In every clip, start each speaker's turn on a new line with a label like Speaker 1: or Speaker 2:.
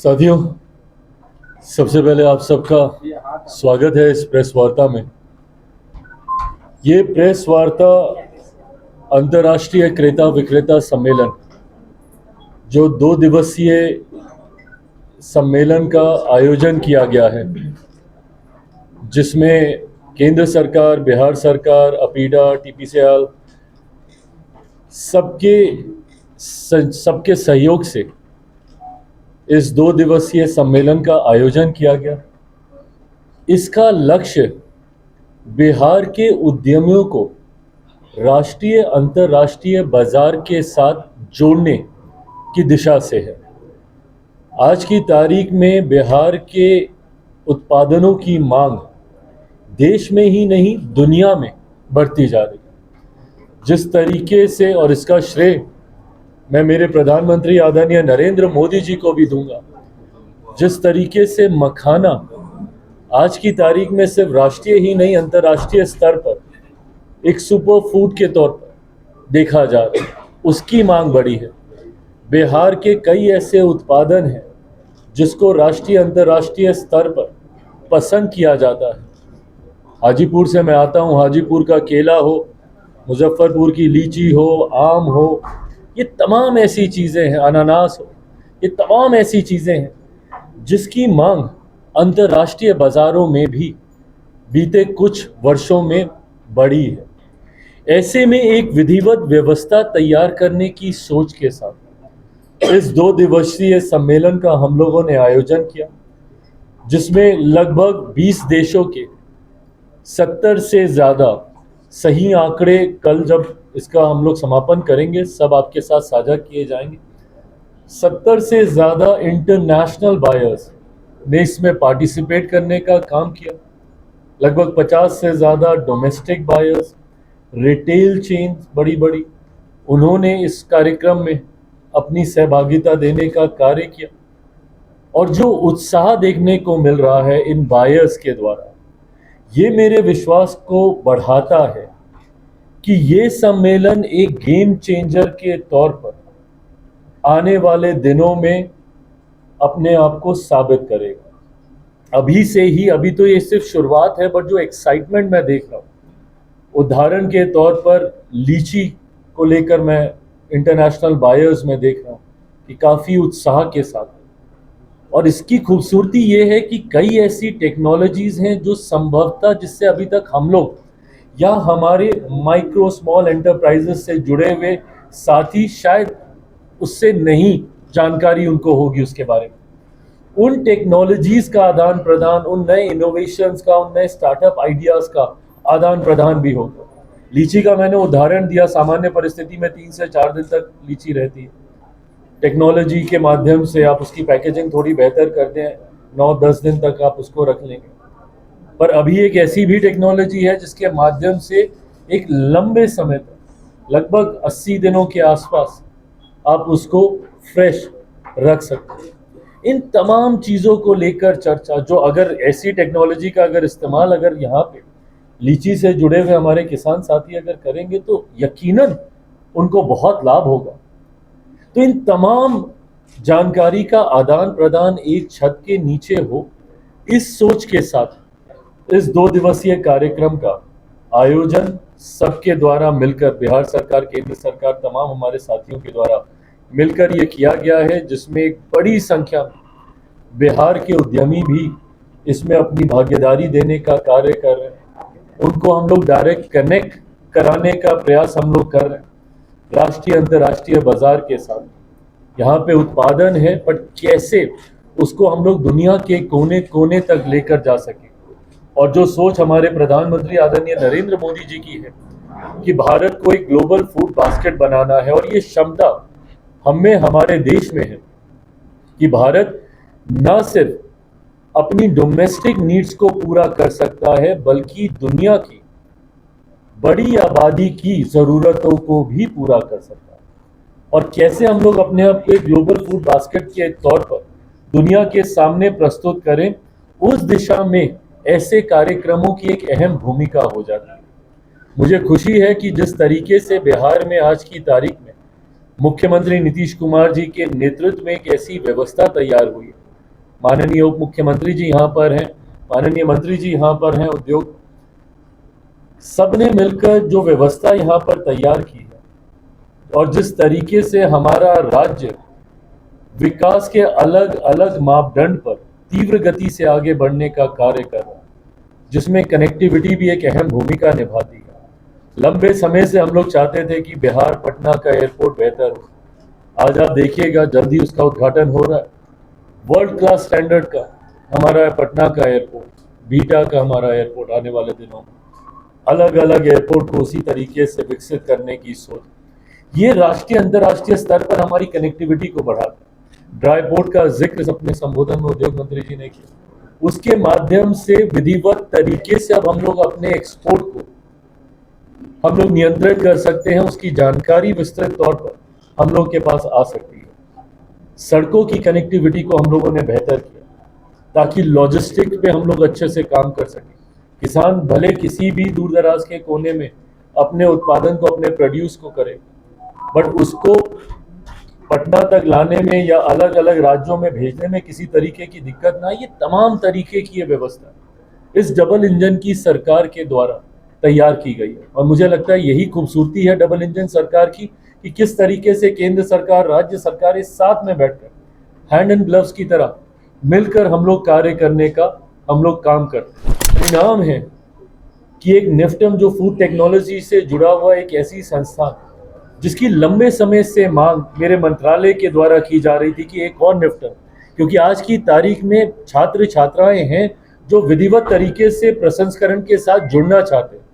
Speaker 1: साथियों, सबसे पहले आप सबका स्वागत है इस प्रेस वार्ता में। ये प्रेस वार्ता अंतर्राष्ट्रीय क्रेता विक्रेता सम्मेलन, जो 2 दिवसीय सम्मेलन का आयोजन किया गया है, जिसमें केंद्र सरकार, बिहार सरकार, अपीडा, टीपीसीएल सबके सहयोग से इस 2 दिवसीय सम्मेलन का आयोजन किया गया। इसका लक्ष्य बिहार के उद्यमियों को राष्ट्रीय अंतर्राष्ट्रीय बाजार के साथ जोड़ने की दिशा से है। आज की तारीख में बिहार के उत्पादनों की मांग देश में ही नहीं दुनिया में बढ़ती जा रही है। जिस तरीके से, और इसका श्रेय मैं मेरे प्रधानमंत्री आदरणीय नरेंद्र मोदी जी को भी दूंगा, जिस तरीके से मखाना आज की तारीख में सिर्फ राष्ट्रीय ही नहीं अंतर्राष्ट्रीय स्तर पर एक सुपर फूड के तौर पर देखा जा रहा है, उसकी मांग बढ़ी है। बिहार के कई ऐसे उत्पादन हैं जिसको राष्ट्रीय अंतर्राष्ट्रीय स्तर पर पसंद किया जाता है। हाजीपुर से मैं आता हूँ, हाजीपुर का केला हो, मुजफ्फरपुर की लीची हो, आम हो, ये तमाम ऐसी चीज़ें हैं, अनानास हो, ये तमाम ऐसी चीज़ें हैं जिसकी मांग अंतर्राष्ट्रीय बाज़ारों में भी बीते कुछ वर्षों में बढ़ी है। ऐसे में एक विधिवत व्यवस्था तैयार करने की सोच के साथ इस 2 दिवसीय सम्मेलन का हम लोगों ने आयोजन किया, जिसमें लगभग 20 देशों के 70 से ज़्यादा, सही आंकड़े कल जब इसका हम लोग समापन करेंगे सब आपके साथ साझा किए जाएंगे, 70 से ज़्यादा इंटरनेशनल बायर्स ने इसमें पार्टिसिपेट करने का काम किया। लगभग 50 से ज़्यादा डोमेस्टिक बायर्स, रिटेल चेन बड़ी बड़ी, उन्होंने इस कार्यक्रम में अपनी सहभागिता देने का कार्य किया। और जो उत्साह देखने को मिल रहा है इन बायर्स के द्वारा, ये मेरे विश्वास को बढ़ाता है कि ये सम्मेलन एक गेम चेंजर के तौर पर आने वाले दिनों में अपने आप को साबित करेगा। अभी से ही, अभी तो ये सिर्फ शुरुआत है, बट जो एक्साइटमेंट मैं देख रहा हूँ, उदाहरण के तौर पर लीची को लेकर मैं इंटरनेशनल बायर्स में देख रहा हूँ कि काफ़ी उत्साह के साथ। और इसकी खूबसूरती ये है कि कई ऐसी टेक्नोलॉजीज़ हैं जो संभवतः, जिससे अभी तक हम लोग या हमारे माइक्रो स्मॉल एंटरप्राइजेस से जुड़े हुए साथी शायद उससे नहीं जानकारी उनको होगी उसके बारे में। उन टेक्नोलॉजीज़ का आदान प्रदान, उन नए इनोवेशंस का, उन नए स्टार्टअप आइडियाज़ का आदान प्रदान भी होगा। लीची का मैंने उदाहरण दिया, सामान्य परिस्थिति में 3 से 4 दिन तक लीची रहती है। टेक्नोलॉजी के माध्यम से आप उसकी पैकेजिंग थोड़ी बेहतर कर दें, 9-10 दिन तक आप उसको रख लेंगे। पर अभी एक ऐसी भी टेक्नोलॉजी है जिसके माध्यम से एक लंबे समय तक, लगभग 80 दिनों के आसपास, आप उसको फ्रेश रख सकते हैं। इन तमाम चीज़ों को लेकर चर्चा, जो अगर ऐसी टेक्नोलॉजी का अगर इस्तेमाल अगर यहाँ पे लीची से जुड़े हुए हमारे किसान साथी अगर करेंगे तो यकीनन उनको बहुत लाभ होगा। तो इन तमाम जानकारी का आदान प्रदान एक छत के नीचे हो, इस सोच के साथ इस 2 दिवसीय कार्यक्रम का आयोजन सबके द्वारा मिलकर, बिहार सरकार, केंद्र सरकार, तमाम हमारे साथियों के द्वारा मिलकर ये किया गया है, जिसमें एक बड़ी संख्या में बिहार के उद्यमी भी इसमें अपनी भागीदारी देने का कार्य कर रहे हैं। उनको हम लोग डायरेक्ट कनेक्ट कराने का प्रयास हम लोग कर रहे हैं राष्ट्रीय अंतर्राष्ट्रीय बाजार के साथ। यहाँ पे उत्पादन है, पर कैसे उसको हम लोग दुनिया के कोने कोने तक लेकर जा सके। और जो सोच हमारे प्रधानमंत्री आदरणीय नरेंद्र मोदी जी की है कि भारत को एक ग्लोबल फूड बास्केट बनाना है, और ये क्षमता हमें, हमारे देश में है कि भारत न सिर्फ अपनी डोमेस्टिक नीड्स को पूरा कर सकता है, बल्कि दुनिया की बड़ी आबादी की ज़रूरतों को भी पूरा कर सकता है। और कैसे हम लोग अपने आप को एक ग्लोबल फूड बास्केट के तौर पर दुनिया के सामने प्रस्तुत करें, उस दिशा में ऐसे कार्यक्रमों की एक अहम भूमिका हो जाती है। मुझे खुशी है कि जिस तरीके से बिहार में आज की तारीख में मुख्यमंत्री नीतीश कुमार जी के नेतृत्व में एक ऐसी व्यवस्था तैयार हुई है माननीय उप मुख्यमंत्री जी यहाँ पर हैं, माननीय मंत्री जी यहाँ पर हैं, उद्योग, सबने मिलकर जो व्यवस्था यहाँ पर तैयार की है और जिस तरीके से हमारा राज्य विकास के अलग अलग मापदंड पर तीव्र गति से आगे बढ़ने का कार्य कर रहा है, जिसमें कनेक्टिविटी भी एक अहम भूमिका निभाती है। लंबे समय से हम लोग चाहते थे कि बिहार पटना का एयरपोर्ट बेहतर हो। आज आप देखिएगा जल्दी उसका उद्घाटन हो रहा है। वर्ल्ड क्लास स्टैंडर्ड का हमारा पटना का एयरपोर्ट, बीटा का हमारा एयरपोर्ट आने वाले दिनों में, अलग अलग एयरपोर्ट को उसी तरीके से विकसित करने की सोच, ये राष्ट्रीय अंतर्राष्ट्रीय स्तर पर हमारी कनेक्टिविटी को बढ़ाता है। ड्राई पोर्ट का जिक्र अपने संबोधन में उद्योग मंत्री जी ने किया, उसके माध्यम से विधिवत तरीके से अब हम लोग अपने एक्सपोर्ट को हम लोग नियंत्रित कर सकते हैं, उसकी जानकारी विस्तृत तौर पर हम लोग के पास आ सकती है। सड़कों की कनेक्टिविटी को हम लोगों ने बेहतर किया ताकि लॉजिस्टिक पे हम लोग अच्छे से काम कर सकें। किसान भले किसी भी दूर दराज के कोने में अपने उत्पादन को, अपने प्रोड्यूस को करे, बट उसको पटना तक लाने में या अलग अलग राज्यों में भेजने में किसी तरीके की दिक्कत ना, ये तमाम तरीके की ये व्यवस्था इस डबल इंजन की सरकार के द्वारा तैयार की गई है। और मुझे लगता है यही खूबसूरती है डबल इंजन सरकार की कि किस तरीके से केंद्र सरकार, राज्य सरकार इस साथ में बैठकर हैंड एंड ग्लव्स की तरह मिलकर हम लोग कार्य करने का हम लोग काम करते हैं। परिणाम है कि एक निफ्टम जो फूड टेक्नोलॉजी से जुड़ा हुआ एक ऐसी संस्थान जिसकी लंबे समय से मांग मेरे मंत्रालय के द्वारा की जा रही थी कि एक और निफ्टम, क्योंकि आज की तारीख में छात्र छात्राएं हैं जो विधिवत तरीके से प्रसंस्करण के साथ जुड़ना चाहते हैं,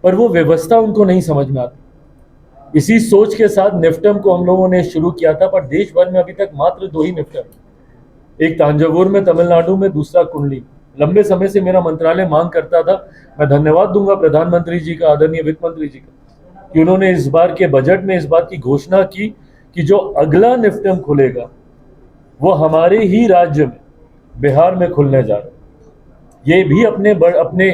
Speaker 1: पर वो व्यवस्था उनको नहीं समझ में आती। इसी सोच के साथ निफ्टम को हम लोगों ने शुरू किया था, पर देश भर में अभी तक मात्र 2 ही निफ्टम, एक तांजावुर में तमिलनाडु में, दूसरा कुंडली। लंबे समय से मेरा मंत्रालय मांग करता था। मैं धन्यवाद दूंगा प्रधानमंत्री जी का, आदरणीय वित्त मंत्री जी का, कि उन्होंने इस बार के बजट में इस बात की घोषणा की कि जो अगला निफ्टम खुलेगा वो हमारे ही राज्य में, बिहार में खुलने जा रहा है। ये भी अपने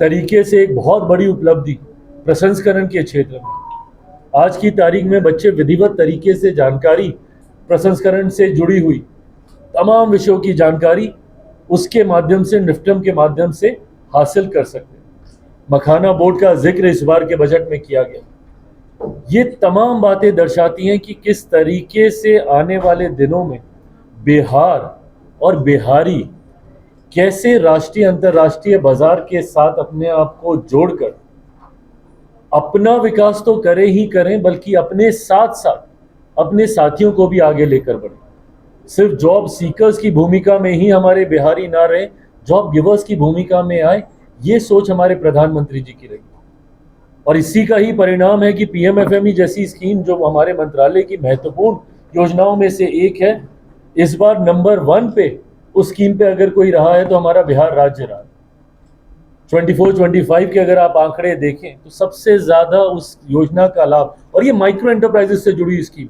Speaker 1: तरीके से एक बहुत बड़ी उपलब्धि प्रसंस्करण के क्षेत्र में। आज की तारीख में बच्चे विधिवत तरीके से जानकारी, प्रसंस्करण से जुड़ी हुई तमाम विषयों की जानकारी उसके माध्यम से, निफ्टम के माध्यम से हासिल कर सकते हैं। मखाना बोर्ड का जिक्र इस बार के बजट में किया गया। ये तमाम बातें दर्शाती हैं कि किस तरीके से आने वाले दिनों में बिहार और बिहारी कैसे राष्ट्रीय अंतर्राष्ट्रीय बाजार के साथ अपने आप को जोड़कर अपना विकास तो करें ही करें, बल्कि अपने साथ साथ अपने साथियों को भी आगे लेकर बढ़े। सिर्फ जॉब सीकर्स की भूमिका में ही हमारे बिहारी ना रहे, जॉब गिवर्स की भूमिका में आए, ये सोच हमारे प्रधानमंत्री जी की रही। और इसी का ही परिणाम है कि पीएमएफएमई जैसी स्कीम जो हमारे मंत्रालय की महत्वपूर्ण योजनाओं में से एक है, इस बार नंबर 1 पे उस स्कीम पे अगर कोई रहा है तो हमारा बिहार राज्य रहा। 24-25 के अगर आप आंकड़े देखें तो सबसे ज्यादा उस योजना का लाभ, और ये माइक्रो एंटरप्राइजेस से जुड़ी स्कीम,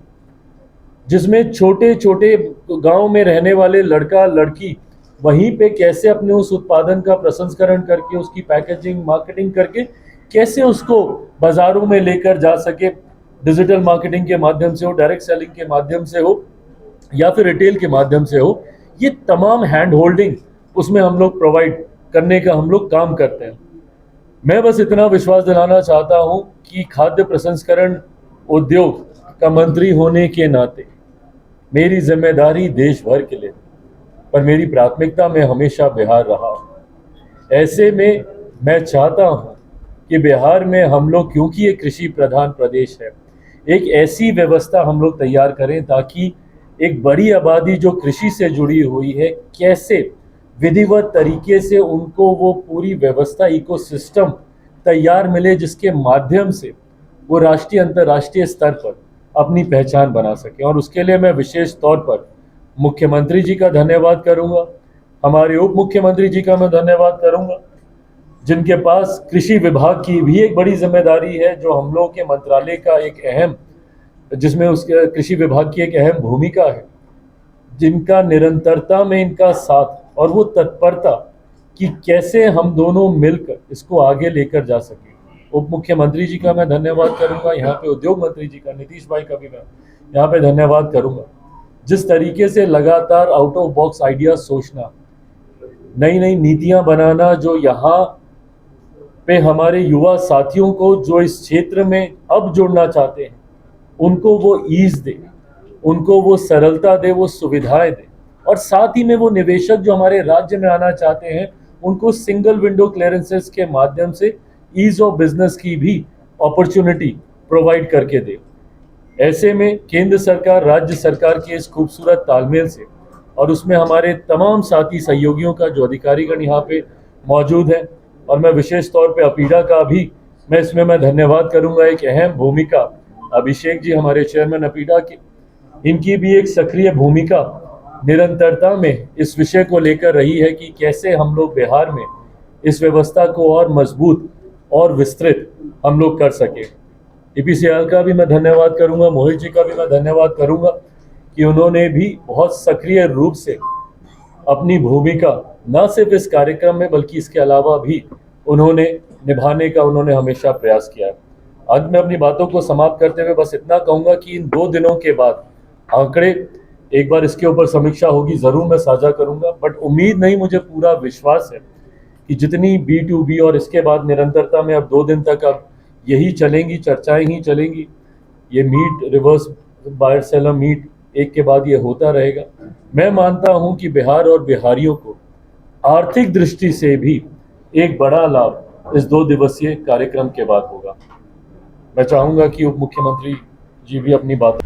Speaker 1: जिसमें छोटे छोटे गांव में रहने वाले लड़का लड़की वहीं पे कैसे अपने उस उत्पादन का प्रसंस्करण करके, उसकी पैकेजिंग, मार्केटिंग करके कैसे उसको बाजारों में लेकर जा सके, डिजिटल मार्केटिंग के माध्यम से हो, डायरेक्ट सेलिंग के माध्यम से हो, या फिर रिटेल के माध्यम से हो, ये तमाम हैंड होल्डिंग उसमें हम लोग प्रोवाइड करने का हम लोग काम करते हैं। मैं बस इतना विश्वास दिलाना चाहता हूं कि खाद्य प्रसंस्करण उद्योग का मंत्री होने के नाते मेरी जिम्मेदारी देश भर के लिए, पर मेरी प्राथमिकता में हमेशा बिहार रहा। ऐसे में मैं चाहता हूं कि बिहार में हम लोग, क्योंकि ये कृषि प्रधान प्रदेश है, एक ऐसी व्यवस्था हम लोग तैयार करें ताकि एक बड़ी आबादी जो कृषि से जुड़ी हुई है, कैसे विधिवत तरीके से उनको वो पूरी व्यवस्था, इकोसिस्टम तैयार मिले, जिसके माध्यम से वो राष्ट्रीय अंतर्राष्ट्रीय स्तर पर अपनी पहचान बना सके। और उसके लिए मैं विशेष तौर पर मुख्यमंत्री जी का धन्यवाद करूंगा, हमारे उप मुख्यमंत्री जी का मैं धन्यवाद करूंगा, जिनके पास कृषि विभाग की भी एक बड़ी जिम्मेदारी है, जो हम लोग के मंत्रालय का एक अहम, जिसमें उसके कृषि विभाग की एक अहम भूमिका है, जिनका निरंतरता में इनका साथ और वो तत्परता कि कैसे हम दोनों मिलकर इसको आगे लेकर जा सके। उप मुख्यमंत्री जी का मैं धन्यवाद करूंगा, यहाँ पे उद्योग मंत्री जी का, नीतीश भाई का भी मैं यहाँ पे धन्यवाद करूंगा, जिस तरीके से लगातार आउट ऑफ बॉक्स आइडिया सोचना, नई नई नीतियां बनाना, जो यहाँ पे हमारे युवा साथियों को जो इस क्षेत्र में अब जुड़ना चाहते हैं उनको वो ईज दे, उनको वो सरलता दे, वो सुविधाएं दे, और साथ ही में वो निवेशक जो हमारे राज्य में आना चाहते हैं उनको सिंगल विंडो क्लियरेंसेस के माध्यम से ईज ऑफ बिजनेस की भी अपॉर्चुनिटी प्रोवाइड करके दे। ऐसे में केंद्र सरकार राज्य सरकार के इस खूबसूरत तालमेल से और उसमें हमारे तमाम साथी सहयोगियों का जो अधिकारीगण यहाँ पे मौजूद है, और मैं विशेष तौर पे अपीडा का भी मैं धन्यवाद करूंगा। एक अहम भूमिका अभिषेक जी हमारे चेयरमैन अपीडा के, इनकी भी एक सक्रिय भूमिका निरंतरता में इस विषय को लेकर रही है कि कैसे हम लोग बिहार में इस व्यवस्था को और मजबूत और विस्तृत हम लोग कर सके। ईपीसीएल का भी मैं धन्यवाद करूंगा, मोहित जी का भी मैं धन्यवाद करूंगा कि उन्होंने भी बहुत सक्रिय रूप से अपनी भूमिका न सिर्फ इस कार्यक्रम में बल्कि इसके अलावा भी उन्होंने निभाने का उन्होंने हमेशा प्रयास किया है। आज मैं अपनी बातों को समाप्त करते हुए बस इतना कहूंगा कि इन 2 दिनों के बाद आंकड़े एक बार इसके ऊपर समीक्षा होगी, जरूर मैं साझा करूंगा, बट उम्मीद नहीं, मुझे पूरा विश्वास है कि जितनी B2B और इसके बाद निरंतरता में अब 2 दिन तक अब यही चलेंगी, चर्चाएं ही चलेंगी, ये meet reverse buyer seller meet एक के बाद ये होता रहेगा। मैं मानता हूं कि बिहार और बिहारियों को आर्थिक दृष्टि से भी एक बड़ा लाभ इस 2 दिवसीय कार्यक्रम के बाद होगा। मैं चाहूंगा कि उप मुख्यमंत्री जी भी अपनी बात